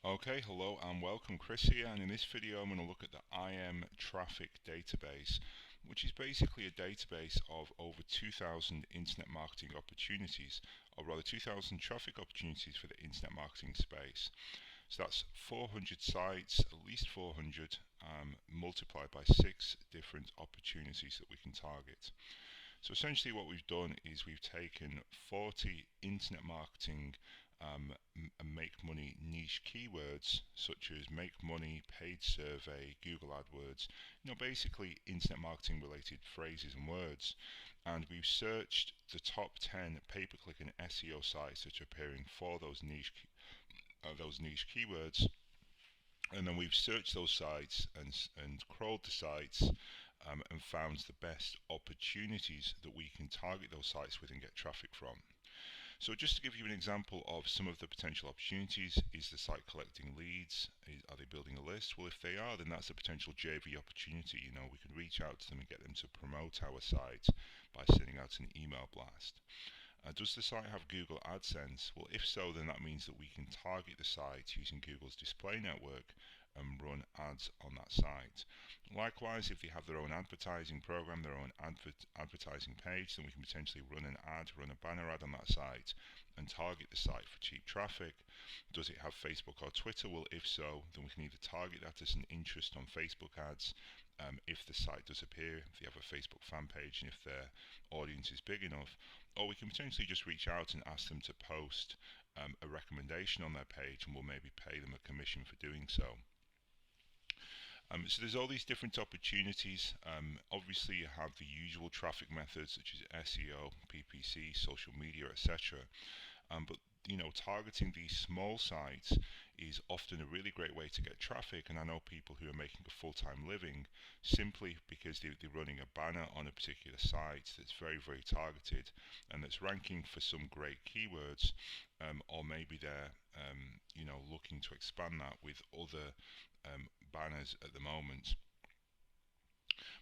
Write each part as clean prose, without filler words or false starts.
Okay, hello and welcome. Chris here, and in this video I'm going to look at the IM Traffic database, which is basically a database of over 2,000 internet marketing opportunities, or rather 2,000 traffic opportunities for the internet marketing space. So that's 400 sites, at least 400, multiplied by 6 different opportunities that we can target. So essentially what we've done is we've taken 40 internet marketing and make money niche keywords such as make money, paid survey, Google AdWords, basically internet marketing related phrases and words, and we've searched the top 10 pay-per-click and SEO sites that are appearing for those niche keywords, and then we've searched those sites and crawled the sites and found the best opportunities that we can target those sites with and get traffic from. So just to give you an example of some of the potential opportunities, is the site collecting leads? Are they building a list? Well, if they are, then that's a potential JV opportunity. We can reach out to them and get them to promote our site by sending out an email blast. Does the site have Google AdSense? Well, if so, then that means that we can target the site using Google's display network and run ads on that site. Likewise, if they have their own advertising program, their own advertising page, then we can potentially run an ad, run a banner ad on that site and target the site for cheap traffic. Does it have Facebook or Twitter? Well, if so, then we can either target that as an interest on Facebook ads, if the site does appear, if they have a Facebook fan page and if their audience is big enough, or we can potentially just reach out and ask them to post a recommendation on their page, and we'll maybe pay them a commission for doing so. So there's all these different opportunities. Obviously you have the usual traffic methods such as SEO, PPC, social media, etc. But targeting these small sites is often a really great way to get traffic, and I know people who are making a full-time living simply because they're running a banner on a particular site that's very, very targeted and that's ranking for some great keywords, or maybe they're looking to expand that with other banners at the moment.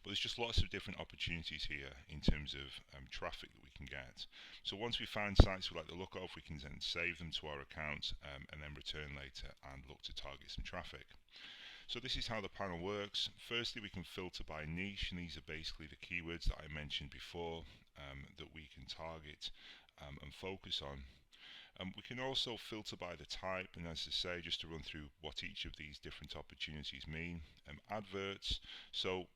But there's just lots of different opportunities here in terms of traffic that we can get. So once we find sites we like the look of, we can then save them to our account and then return later and look to target some traffic. So this is how the panel works. Firstly, we can filter by niche, and these are basically the keywords that I mentioned before that we can target and focus on. We can also filter by the type, and as I say, just to run through what each of these different opportunities mean. Adverts, so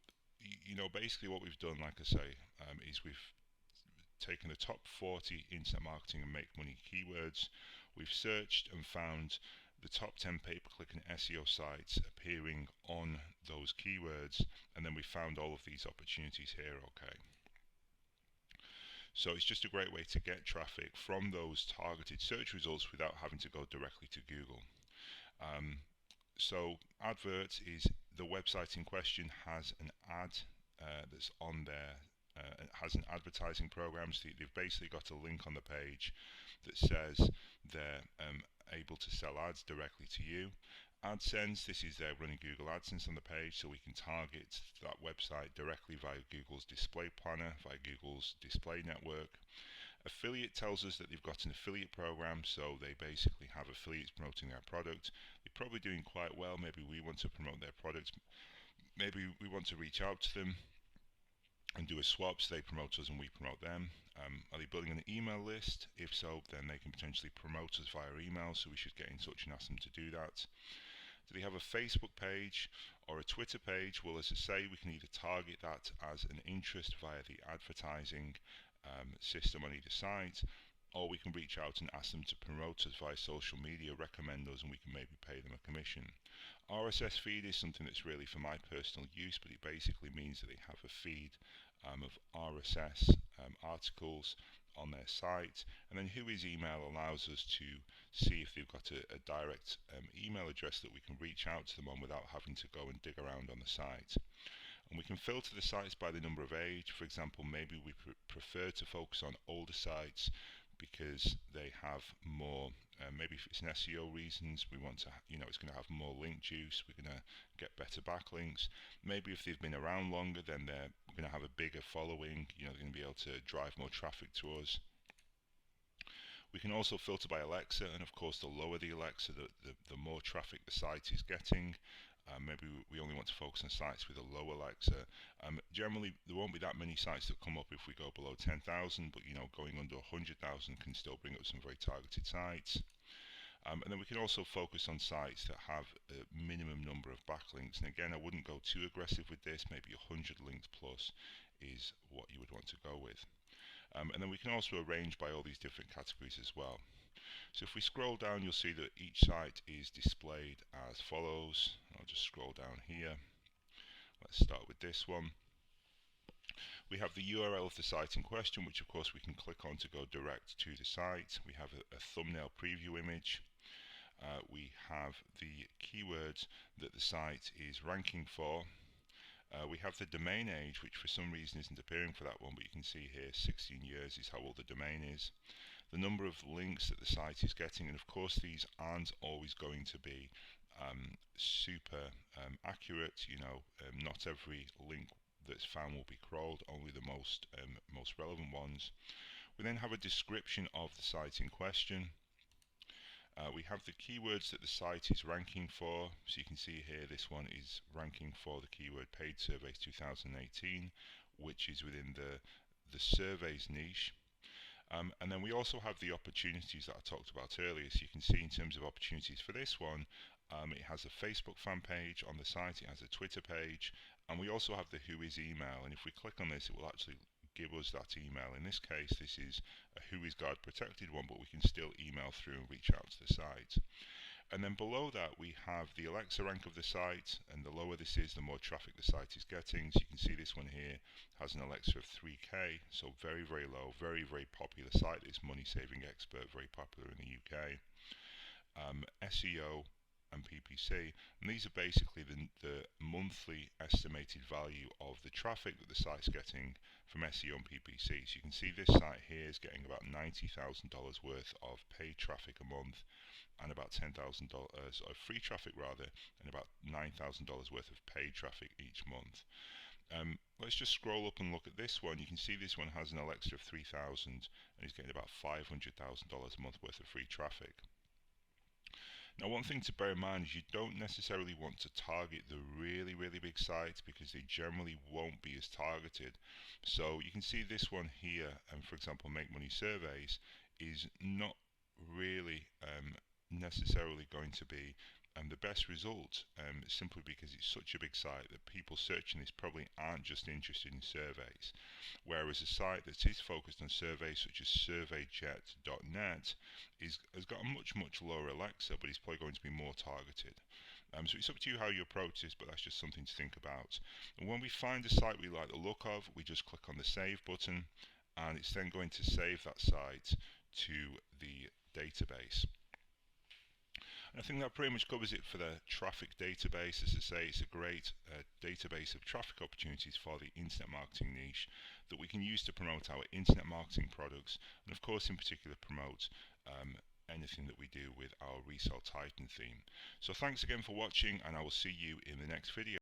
basically what we've done, like I say, is we've taken the top 40 internet marketing and make money keywords. We've searched and found the top 10 pay-per-click and SEO sites appearing on those keywords, and then we found all of these opportunities here. Okay. So it's just a great way to get traffic from those targeted search results without having to go directly to Google. So adverts is the website in question has an ad that's on there. It has an advertising program, so they've basically got a link on the page that says they're able to sell ads directly to you. AdSense, this is their running Google AdSense on the page, so we can target that website directly via Google's display planner, via Google's display network. Affiliate tells us that they've got an affiliate program, so they basically have affiliates promoting their product. They're probably doing quite well. Maybe we want to promote their product. Maybe we want to reach out to them and do a swap, so they promote us and we promote them. Are they building an email list? If so, then they can potentially promote us via email, so we should get in touch and ask them to do that. Do they have a Facebook page or a Twitter page? Well, as I say, we can either target that as an interest via the advertising system on either site, or we can reach out and ask them to promote us via social media, recommend us, and we can maybe pay them a commission. RSS feed is something that's really for my personal use, but it basically means that they have a feed of RSS articles on their site, and then Whois email allows us to see if they've got a direct email address that we can reach out to them on without having to go and dig around on the site. And we can filter the sites by the number of age. For example, maybe we prefer to focus on older sites because they have more, maybe if it's an SEO reasons, we want to, it's going to have more link juice, we're going to get better backlinks. Maybe if they've been around longer, then we're going to have a bigger following, they're going to be able to drive more traffic to us. We can also filter by Alexa, and of course the lower the Alexa, the more traffic the site is getting. Maybe we only want to focus on sites with a low Alexa. Generally, there won't be that many sites that come up if we go below 10,000, but going under 100,000 can still bring up some very targeted sites. And then we can also focus on sites that have a minimum number of backlinks. And again, I wouldn't go too aggressive with this. Maybe 100 links plus is what you would want to go with. And then we can also arrange by all these different categories as well. So if we scroll down, you'll see that each site is displayed as follows. I'll just scroll down here. Let's start with this one. We have the URL of the site in question, which of course we can click on to go direct to the site. We have a thumbnail preview image. We have the keywords that the site is ranking for. We have the domain age, which for some reason isn't appearing for that one, but you can see here 16 years is how old the domain is. The number of links that the site is getting, and of course these aren't always going to be super accurate. Not every link that's found will be crawled, only the most relevant ones. We then have a description of the site in question. We have the keywords that the site is ranking for. So you can see here this one is ranking for the keyword paid surveys 2018, which is within the surveys niche. And then we also have the opportunities that I talked about earlier. So you can see in terms of opportunities for this one, it has a Facebook fan page on the site, it has a Twitter page, and we also have the Who Is email. And if we click on this, it will actually give us that email. In this case, this is a Who Is Guard protected one, but we can still email through and reach out to the site. And then below that we have the Alexa rank of the site, and the lower this is, the more traffic the site is getting. So you can see this one here has an Alexa of 3K, so very, very low, very, very popular site. It's Money Saving Expert, very popular in the UK. SEO and PPC, and these are basically the monthly estimated value of the traffic that the site's getting from SEO and PPC. So you can see this site here is getting about $90,000 worth of paid traffic a month, and about $10,000 of free traffic rather, and about $9,000 worth of paid traffic each month. Let's just scroll up and look at this one. You can see this one has an Alexa of 3,000 and is getting about $500,000 a month worth of free traffic. Now, one thing to bear in mind is you don't necessarily want to target the really, really big sites, because they generally won't be as targeted. So you can see this one here, and for example, Make Money Surveys is not really necessarily going to be the best result, simply because it's such a big site that people searching this probably aren't just interested in surveys. Whereas a site that is focused on surveys, such as surveyjet.net, has got a much, much lower Alexa, but it's probably going to be more targeted. So it's up to you how you approach this, but that's just something to think about. And when we find a site we like the look of, we just click on the Save button, and it's then going to save that site to the database. And I think that pretty much covers it for the traffic database. As I say, it's a great database of traffic opportunities for the internet marketing niche that we can use to promote our internet marketing products, and of course in particular promote anything that we do with our Resell Titan theme. So thanks again for watching, and I will see you in the next video.